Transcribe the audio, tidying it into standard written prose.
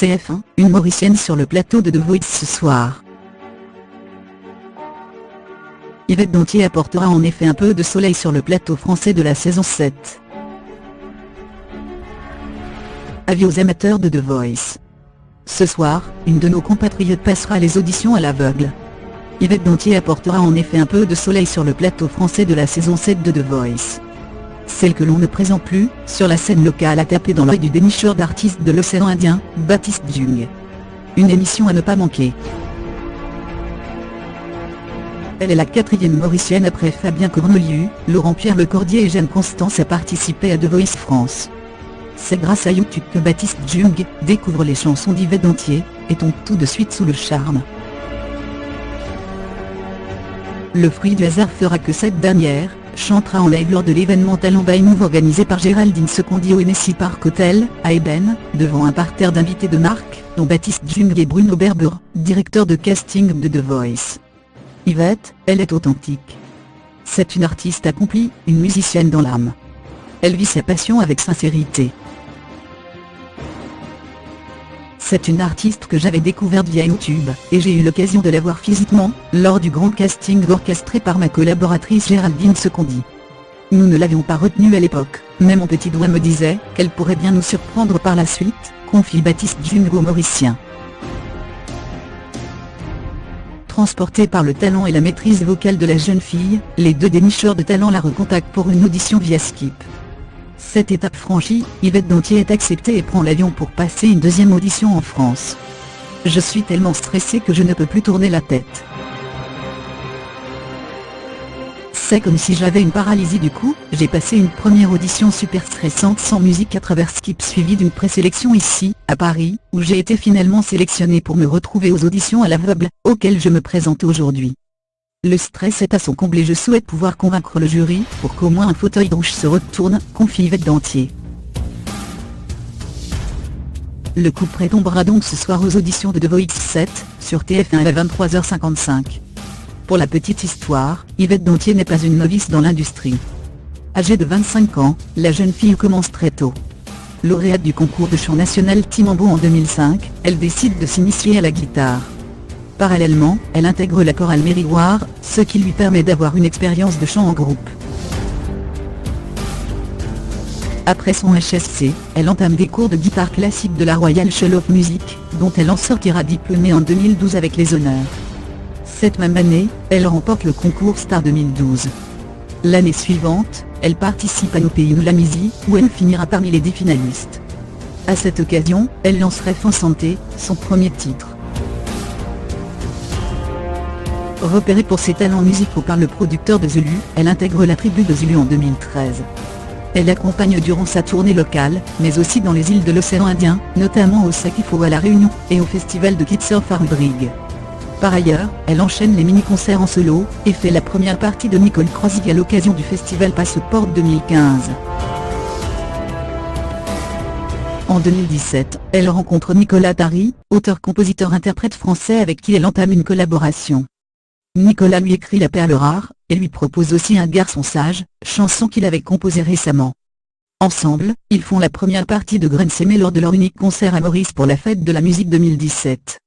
TF1, une Mauricienne sur le plateau de The Voice ce soir. Yvette Dantier apportera en effet un peu de soleil sur le plateau français de la saison 7. Avis aux amateurs de The Voice. Ce soir, une de nos compatriotes passera les auditions à l'aveugle. Yvette Dantier apportera en effet un peu de soleil sur le plateau français de la saison 7 de The Voice. Celle que l'on ne présente plus, sur la scène locale a tapé dans l'œil du dénicheur d'artistes de l'océan Indien, Baptiste Jung. Une émission à ne pas manquer. Elle est la 4e Mauricienne après Fabien Corneliu, Laurent-Pierre Lecordier et Jeanne Constance à participer à The Voice France. C'est grâce à YouTube que Baptiste Jung découvre les chansons d'Yvette Dantier, et tombe tout de suite sous le charme. Le fruit du hasard fera que cette dernière chantera en live lors de l'événement Talent by Move organisé par Géraldine Secondi au Hennessy Park Hotel, à Eben, devant un parterre d'invités de marque, dont Baptiste Jung et Bruno Berber, directeur de casting de The Voice. Yvette, elle est authentique. C'est une artiste accomplie, une musicienne dans l'âme. Elle vit sa passion avec sincérité. C'est une artiste que j'avais découverte via YouTube, et j'ai eu l'occasion de la voir physiquement, lors du grand casting orchestré par ma collaboratrice Géraldine Secondi. Nous ne l'avions pas retenue à l'époque, mais mon petit doigt me disait qu'elle pourrait bien nous surprendre par la suite, confie Baptiste Jung au Mauricien. Transportés par le talent et la maîtrise vocale de la jeune fille, les deux dénicheurs de talent la recontactent pour une audition via Skype. Cette étape franchie, Yvette Dantier est acceptée et prend l'avion pour passer une deuxième audition en France. Je suis tellement stressée que je ne peux plus tourner la tête. C'est comme si j'avais une paralysie du cou. J'ai passé une première audition super stressante sans musique à travers Skype suivie d'une présélection ici, à Paris, où j'ai été finalement sélectionnée pour me retrouver aux auditions à l'aveugle, auxquelles je me présente aujourd'hui. Le stress est à son comble et je souhaite pouvoir convaincre le jury pour qu'au moins un fauteuil rouge se retourne, confie Yvette Dantier. Le coup près tombera donc ce soir aux auditions de The Voice 7, sur TF1 à 23h55. Pour la petite histoire, Yvette Dantier n'est pas une novice dans l'industrie. Âgée de 25 ans, la jeune fille commence très tôt. Lauréate du concours de chant national Timambo en 2005, elle décide de s'initier à la guitare. Parallèlement, elle intègre la chorale Mérigoire, ce qui lui permet d'avoir une expérience de chant en groupe. Après son HSC, elle entame des cours de guitare classique de la Royal School of Music, dont elle en sortira diplômée en 2012 avec les honneurs. Cette même année, elle remporte le concours Star 2012. L'année suivante, elle participe à Nos Pays Nous la Musique, où elle finira parmi les 10 finalistes. À cette occasion, elle lancerait Fin Santé, son premier titre. Repérée pour ses talents musicaux par le producteur de Zulu, elle intègre la tribu de Zulu en 2013. Elle accompagne durant sa tournée locale, mais aussi dans les îles de l'océan Indien, notamment au Sakifo à La Réunion, et au festival de kitesurf à Rudrig. Par ailleurs, elle enchaîne les mini-concerts en solo, et fait la première partie de Nicole Croisig à l'occasion du festival Passport 2015. En 2017, elle rencontre Nicolas Tari, auteur-compositeur-interprète français avec qui elle entame une collaboration. Nicolas lui écrit La Perle Rare, et lui propose aussi Un garçon sage, chanson qu'il avait composée récemment. Ensemble, ils font la première partie de Graines Sémées lors de leur unique concert à Maurice pour la fête de la musique 2017.